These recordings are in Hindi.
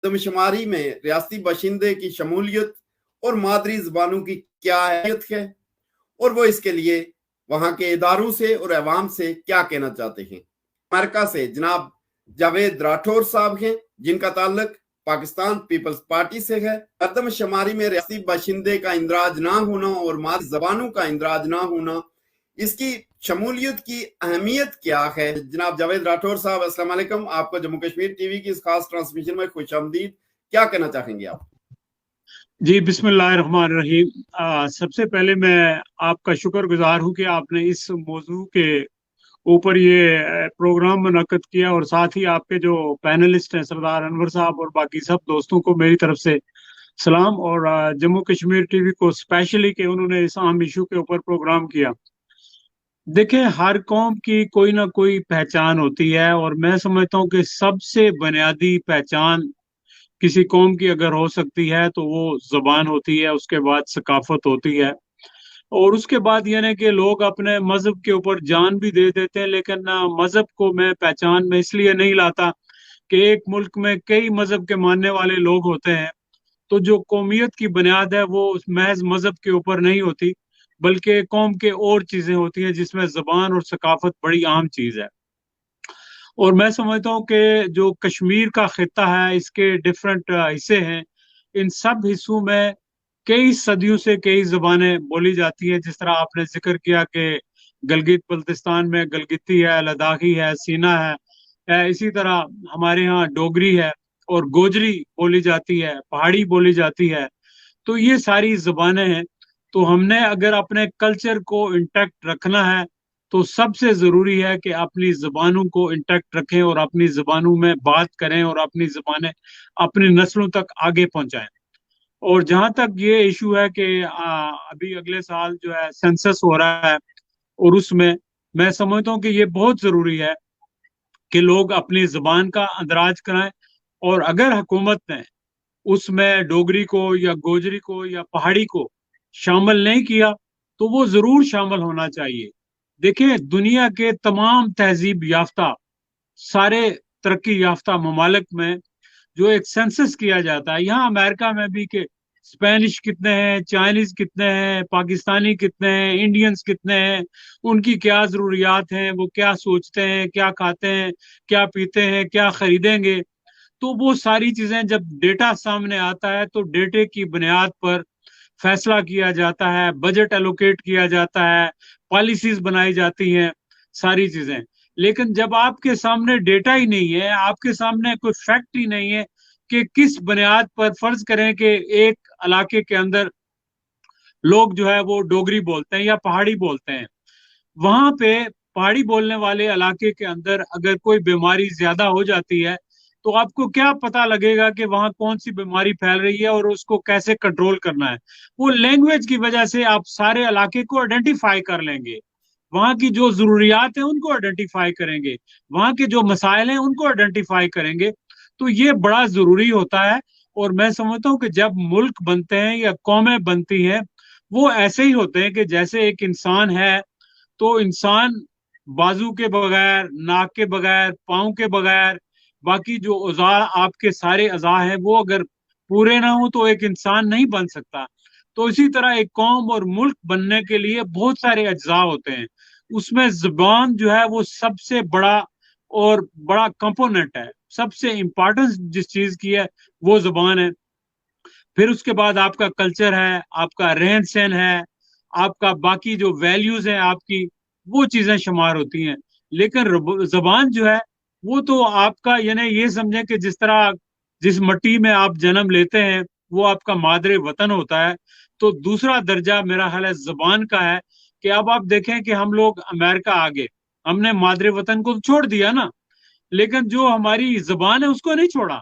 मरदमशुमारी में रियासती बाशिंदे की शमूलियत और मादरी ज़बानों की क्या अहमियत है और वो इसके लिए वहाँ के इदारों से और अवाम से क्या कहना चाहते हैं। अमेरिका से जनाब जावेद राठौर साहब हैं, जिनका ताल्लुक पाकिस्तान पीपल्स पार्टी से है। मरदमशुमारी में रियासती बाशिंदे का इंदराज ना होना और मादरी ज़बानों का इंदराज ना होना, इसकी शमूलियत की अहमियत क्या है। जनाब जावेद राठौर साहब, अस्सलाम वालेकुम। आपको जम्मू कश्मीर टीवी की इस खास ट्रांसमिशन में खुशामदीद। क्या कहना चाहेंगे आप? जी, बिस्मिल्लाहिर्रहमानिर्रहीम। सबसे पहले मैं आपका शुक्रगुजार हूँ कि आपने इस मौजू के ऊपर ये प्रोग्राम मुनक्कद किया, और साथ ही आपके जो पैनलिस्ट हैं सरदार अनवर साहब और बाकी सब दोस्तों को मेरी तरफ से सलाम, और जम्मू कश्मीर टीवी को स्पेशली कि उन्होंने इस अहम इशू के ऊपर प्रोग्राम किया। देखें, हर कौम की कोई ना कोई पहचान होती है, और मैं समझता हूँ कि सबसे बुनियादी पहचान किसी कौम की अगर हो सकती है तो वो जुबान होती है, उसके बाद सकाफत होती है, और उसके बाद यानी कि लोग अपने मजहब के ऊपर जान भी दे देते हैं। लेकिन मजहब को मैं पहचान में इसलिए नहीं लाता कि एक मुल्क में कई मजहब के मानने वाले लोग होते हैं, तो जो कौमियत की बुनियाद है वो महज मजहब के ऊपर नहीं होती, बल्कि कौम के और चीजें होती हैं, जिसमें जबान और सकाफत बड़ी अहम चीज है। और मैं समझता हूँ कि जो कश्मीर का खिता है, इसके डिफरेंट हिस्से हैं, इन सब हिस्सों में कई सदियों से कई जबानें बोली जाती हैं। जिस तरह आपने जिक्र किया कि गलगित बल्तिस्तान में गलगिती है, लद्दाखी है, सीना है, इसी तरह हमारे यहाँ डोगरी है और गोजरी बोली जाती है, पहाड़ी बोली जाती है। तो ये सारी जबानें हैं। तो हमने अगर अपने कल्चर को इंटैक्ट रखना है तो सबसे जरूरी है कि अपनी जबानों को इंटैक्ट रखें और अपनी जबानों में बात करें और अपनी जबानें अपनी नस्लों तक आगे पहुंचाएं। और जहां तक ये इशू है कि अभी अगले साल जो है सेंसस हो रहा है, और उसमें मैं समझता हूँ कि ये बहुत जरूरी है कि लोग अपनी जबान का अंदराज कराएं। और अगर हुकूमत ने उसमें डोगरी को या गोजरी को या पहाड़ी को शामिल नहीं किया तो वो जरूर शामिल होना चाहिए। देखिए, दुनिया के तमाम तहजीब याफ्ता, सारे तरक्की याफ्ता ममालिक में जो एक सेंसस किया जाता है, यहाँ अमेरिका में भी, कि स्पेनिश कितने हैं, चाइनीज कितने हैं, पाकिस्तानी कितने हैं, इंडियंस कितने हैं, उनकी क्या जरूरियात हैं, वो क्या सोचते हैं, क्या खाते हैं, क्या पीते हैं, क्या खरीदेंगे। तो वो सारी चीजें जब डेटा सामने आता है तो डेटे की बुनियाद पर फैसला किया जाता है, बजट एलोकेट किया जाता है, पॉलिसीज बनाई जाती हैं, सारी चीजें। लेकिन जब आपके सामने डेटा ही नहीं है, आपके सामने कोई फैक्ट ही नहीं है कि किस बुनियाद पर, फर्ज करें कि एक इलाके के अंदर लोग जो है वो डोगरी बोलते हैं या पहाड़ी बोलते हैं, वहां पे पहाड़ी बोलने वाले इलाके के अंदर अगर कोई बीमारी ज्यादा हो जाती है तो आपको क्या पता लगेगा कि वहां कौन सी बीमारी फैल रही है और उसको कैसे कंट्रोल करना है। वो लैंग्वेज की वजह से आप सारे इलाके को आइडेंटिफाई कर लेंगे, वहां की जो जरूरियात है उनको आइडेंटिफाई करेंगे, वहां के जो मसाइल हैं उनको आइडेंटिफाई करेंगे। तो ये बड़ा जरूरी होता है। और मैं समझता हूँ कि जब मुल्क बनते हैं या कौमें बनती हैं, वो ऐसे ही होते हैं कि जैसे एक इंसान है, तो इंसान बाजू के बगैर, नाक के बगैर, पाँव के बगैर, बाकी जो औजार आपके सारे अज़ा हैं वो अगर पूरे ना हो तो एक इंसान नहीं बन सकता। तो इसी तरह एक कौम और मुल्क बनने के लिए बहुत सारे अज्जा होते हैं, उसमें जुबान जो है वो सबसे बड़ा और बड़ा कंपोनेंट है। सबसे इम्पोर्टेंस जिस चीज की है वो जुबान है। फिर उसके बाद आपका कल्चर है, आपका रहन सहन है, आपका बाकी जो वैल्यूज है आपकी, वो चीजें शुमार होती हैं। लेकिन जबान जो है वो तो आपका, यानी ये समझें कि जिस तरह जिस मिट्टी में आप जन्म लेते हैं वो आपका मादरे वतन होता है, तो दूसरा दर्जा मेरा ख्याल है जबान का है। कि अब आप देखें कि हम लोग अमेरिका आ गए, हमने मादरे वतन को तो छोड़ दिया ना, लेकिन जो हमारी जबान है उसको नहीं छोड़ा।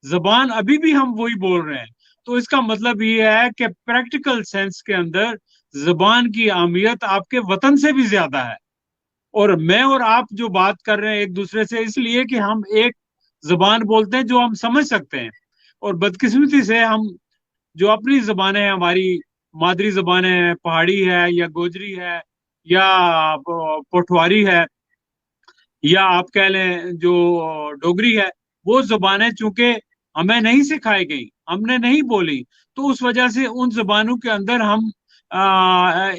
जबान अभी भी हम वही बोल रहे हैं। तो इसका मतलब ये है कि प्रैक्टिकल सेंस के अंदर जबान की अहमियत आपके वतन से भी ज्यादा है। और मैं और आप जो बात कर रहे हैं एक दूसरे से, इसलिए कि हम एक जबान बोलते हैं जो हम समझ सकते हैं। और बदकिस्मती से हम जो अपनी जबानें हैं, हमारी मादरी जबानें हैं, पहाड़ी है या गोजरी है या पोठवारी है, या आप कह लें जो डोगरी है, वो जुबानें चूंकि हमें नहीं सिखाई गई, हमने नहीं बोली, तो उस वजह से उन जबानों के अंदर हम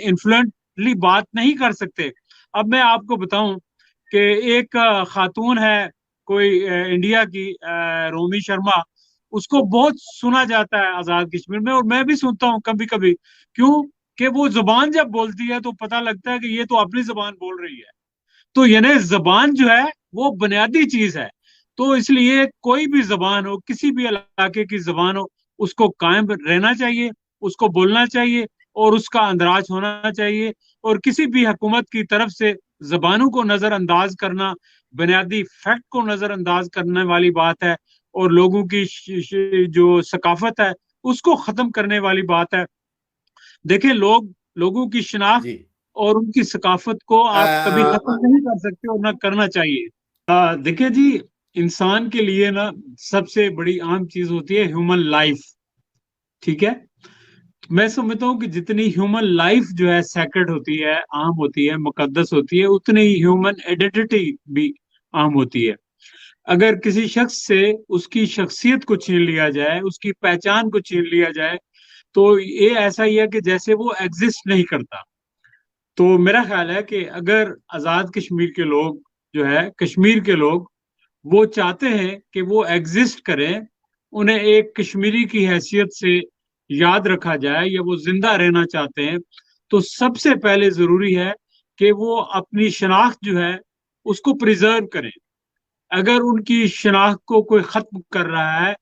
इन्फ्लुएंटली बात नहीं कर सकते। अब मैं आपको बताऊं कि एक खातून है कोई इंडिया की, रोमी शर्मा, उसको बहुत सुना जाता है आजाद कश्मीर में, और मैं भी सुनता हूँ कभी कभी। क्यों? कि वो जुबान जब बोलती है तो पता लगता है कि ये तो अपनी जुबान बोल रही है। तो यानी जबान जो है वो बुनियादी चीज है। तो इसलिए कोई भी जबान हो, किसी भी इलाके की जबान हो, उसको कायम रहना चाहिए, उसको बोलना चाहिए, और उसका अंदराज होना चाहिए। और किसी भी हुकूमत की तरफ से जबानों को नजरअंदाज करना बुनियादी फैक्ट को नजरअंदाज करने वाली बात है, और लोगों की जो सकाफत है उसको खत्म करने वाली बात है। देखिए, लोगों की शिनाख्त जी। और उनकी सकाफत को आप कभी खत्म नहीं कर सकते, और ना करना चाहिए। देखिए जी, इंसान के लिए ना सबसे बड़ी अहम चीज होती है ह्यूमन लाइफ। ठीक है? मैं समझता हूँ कि जितनी ह्यूमन लाइफ जो है सैक्रेड होती है, अहम होती है, मुकद्दस होती है, उतनी ही ह्यूमन आइडेंटिटी भी अहम होती है। अगर किसी शख्स से उसकी शख्सियत को छीन लिया जाए, उसकी पहचान को छीन लिया जाए, तो ये ऐसा ही है कि जैसे वो एग्जिस्ट नहीं करता। तो मेरा ख्याल है कि अगर आजाद कश्मीर के लोग जो है, कश्मीर के लोग, वो चाहते हैं कि वो एग्जिस्ट करें, उन्हें एक कश्मीरी की हैसियत से याद रखा जाए, या वो जिंदा रहना चाहते हैं, तो सबसे पहले जरूरी है कि वो अपनी शनाख्त जो है उसको प्रिजर्व करें। अगर उनकी शनाख्त को कोई खत्म कर रहा है,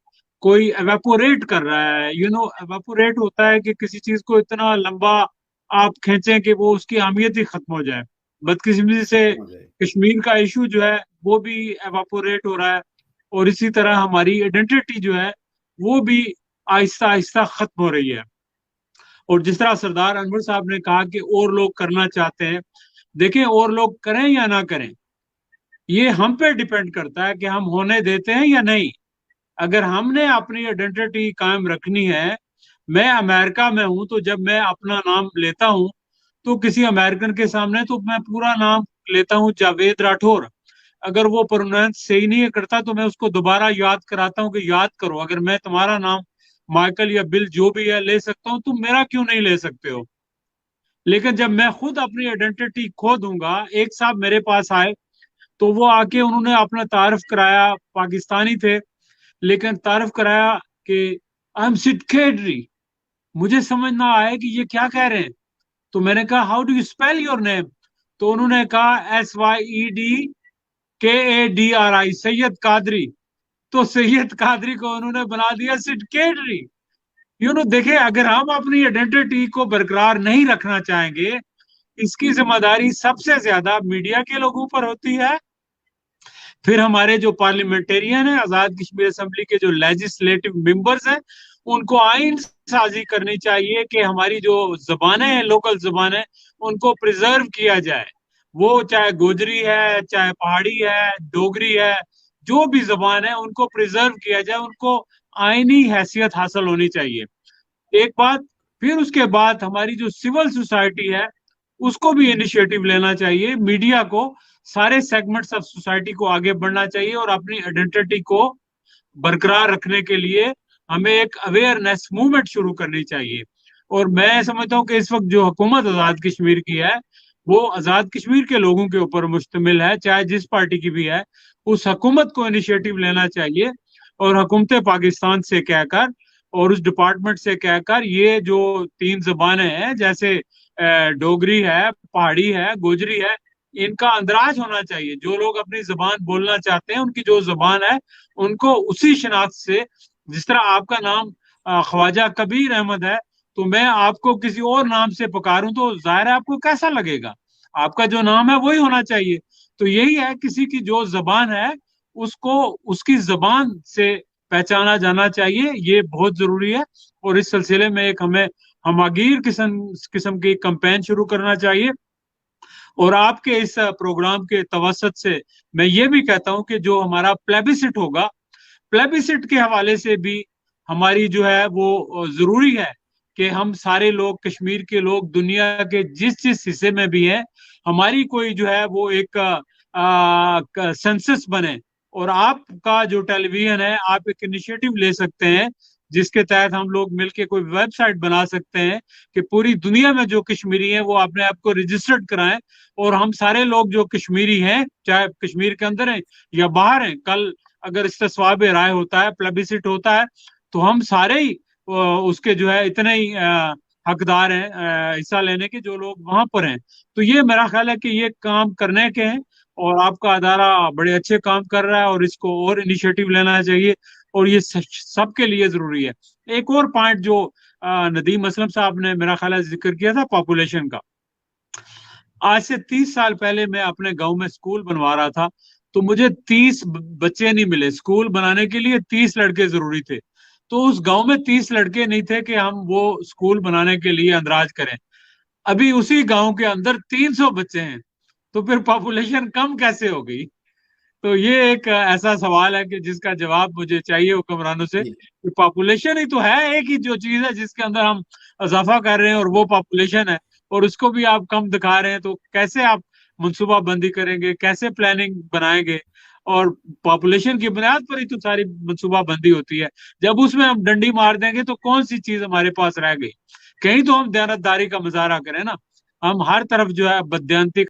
कोई एवेपोरेट कर रहा है, एवेपोरेट होता है कि किसी चीज को इतना लंबा आप खींचें कि वो उसकी अहमियत ही खत्म हो जाए। बदकिस्मती से हो जाए। कश्मीर का इशू जो है वो भी एवापोरेट हो रहा है, और इसी तरह हमारी आइडेंटिटी जो है वो भी आहिस्ता आहिस्ता खत्म हो रही है। और जिस तरह सरदार अनवर साहब ने कहा कि और लोग करना चाहते हैं, देखें, और लोग करें या ना करें, ये हम पे डिपेंड करता है कि हम होने देते हैं या नहीं। अगर हमने अपनी आइडेंटिटी कायम रखनी है, मैं अमेरिका में हूं तो जब मैं अपना नाम लेता हूं तो किसी अमेरिकन के सामने तो मैं पूरा नाम लेता हूं, जावेद राठौर। अगर वो प्रोनाउंस सही नहीं करता तो मैं उसको दोबारा याद कराता हूँ कि याद करो, अगर मैं तुम्हारा नाम माइकल या बिल जो भी है ले सकता हूँ, तुम मेरा क्यों नहीं ले सकते हो? लेकिन जब मैं खुद अपनी आइडेंटिटी खो दूंगा, एक साहब मेरे पास आए तो वो आके उन्होंने अपना तारफ कराया, पाकिस्तानी थे, लेकिन तारफ कराया कि आई एम सिड केडरी। मुझे समझ ना आया कि ये क्या कह रहे हैं। तो मैंने कहा how do you spell your name? तो उन्होंने कहा SYEDKADRI, सैयद कादरी। तो सैयद कादरी को उन्होंने बना दिया सिड केडरी। देखे, अगर हम अपनी आइडेंटिटी को बरकरार नहीं रखना चाहेंगे, इसकी जिम्मेदारी सबसे ज्यादा मीडिया के लोगों पर होती है। फिर हमारे जो पार्लियामेंटेरियन है, आजाद कश्मीर असेंबली के जो लेजिस्लेटिव मेंबर्स हैं, उनको आइन साजी करनी चाहिए कि हमारी जो जबानें हैं, लोकल जबानें, उनको प्रिजर्व किया जाए। वो चाहे गोजरी है, चाहे पहाड़ी है, डोगरी है, जो भी जबान है उनको प्रिजर्व किया जाए, उनको आईनी हैसियत हासिल होनी चाहिए। एक बात। फिर उसके बाद हमारी जो सिविल सोसाइटी है उसको भी इनिशिएटिव लेना चाहिए, मीडिया को, सारे सेगमेंट्स ऑफ सोसाइटी को आगे बढ़ना चाहिए, और अपनी आइडेंटिटी को बरकरार रखने के लिए हमें एक अवेयरनेस मूवमेंट शुरू करनी चाहिए। और मैं समझता हूँ कि इस वक्त जो हुकूमत आजाद कश्मीर की है वो आजाद कश्मीर के लोगों के ऊपर मुश्तमिल है, चाहे जिस पार्टी की भी है। उस हुकूमत को इनिशिएटिव लेना चाहिए, और हुकूमत पाकिस्तान से कहकर और उस डिपार्टमेंट से कहकर ये जो 3 जबानें हैं, जैसे डोगरी है, पहाड़ी है, गोजरी है, इनका अंदराज होना चाहिए। जो लोग अपनी जबान बोलना चाहते हैं, उनकी जो जबान है उनको उसी शनाख्त से, जिस तरह आपका नाम ख्वाजा कबीर अहमद है, तो मैं आपको किसी और नाम से पुकारूं तो जाहिर है आपको कैसा लगेगा? आपका जो नाम है वही होना चाहिए। तो यही है, किसी की जो जबान है उसको उसकी जबान से पहचाना जाना चाहिए, ये बहुत जरूरी है। और इस सिलसिले में एक हमें हमागीर किस्म किस्म की कैंपेन शुरू करना चाहिए। और आपके इस प्रोग्राम के तवसत से मैं ये भी कहता हूं कि जो हमारा प्लेबिसिट होगा, प्लेबिसिट के हवाले से भी हमारी जो है वो जरूरी है कि हम सारे लोग, कश्मीर के लोग, दुनिया के जिस जिस हिस्से में भी हैं, हमारी कोई जो है वो एक सेंसस बने, और आपका जो टेलीविजन है, आप एक इनिशिएटिव ले सकते हैं जिसके तहत हम लोग मिलके कोई वेबसाइट बना सकते हैं कि पूरी दुनिया में जो कश्मीरी हैं वो अपने आप को रजिस्टर्ड कराएं, और हम सारे लोग जो कश्मीरी हैं, चाहे कश्मीर के अंदर हैं या बाहर हैं, कल अगर इस्तेस्वाब राय होता है, प्लेबिसिट होता है, तो हम सारे ही उसके जो है इतने ही हकदार हैं हिस्सा लेने के, जो लोग वहां पर हैं। तो ये मेरा ख्याल है कि ये काम करने के हैं, और आपका अदारा बड़े अच्छे काम कर रहा है और इसको और इनिशिएटिव लेना चाहिए, और ये सबके लिए जरूरी है। एक और पॉइंट जो नदीम असलम साहब ने मेरा ख्याल है जिक्र किया था, पॉपुलेशन का। आज से 30 साल पहले मैं अपने गांव में स्कूल बनवा रहा था, तो मुझे 30 बच्चे नहीं मिले। स्कूल बनाने के लिए 30 लड़के जरूरी थे, तो उस गांव में 30 लड़के नहीं थे कि हम वो स्कूल बनाने के लिए अंदराज करें। अभी उसी गांव के अंदर 300 बच्चे हैं, तो फिर पॉपुलेशन कम कैसे हो गई? तो ये एक ऐसा सवाल है कि जिसका जवाब मुझे चाहिए हुक्मरानों से, कि पॉपुलेशन ही तो है, एक ही जो चीज है जिसके अंदर हम इजाफा कर रहे हैं, और वो पॉपुलेशन है, और उसको भी आप कम दिखा रहे हैं। तो कैसे आप मनसूबा बंदी करेंगे, कैसे प्लानिंग बनाएंगे? और पॉपुलेशन की बुनियाद पर ही तो सारी मनसूबा बंदी होती है। जब उसमें हम डंडी मार देंगे तो कौन सी चीज हमारे पास रह गई? कहीं तो हम दयानतदारी का मुजाहरा करें ना। हम हर तरफ जो है बदयांती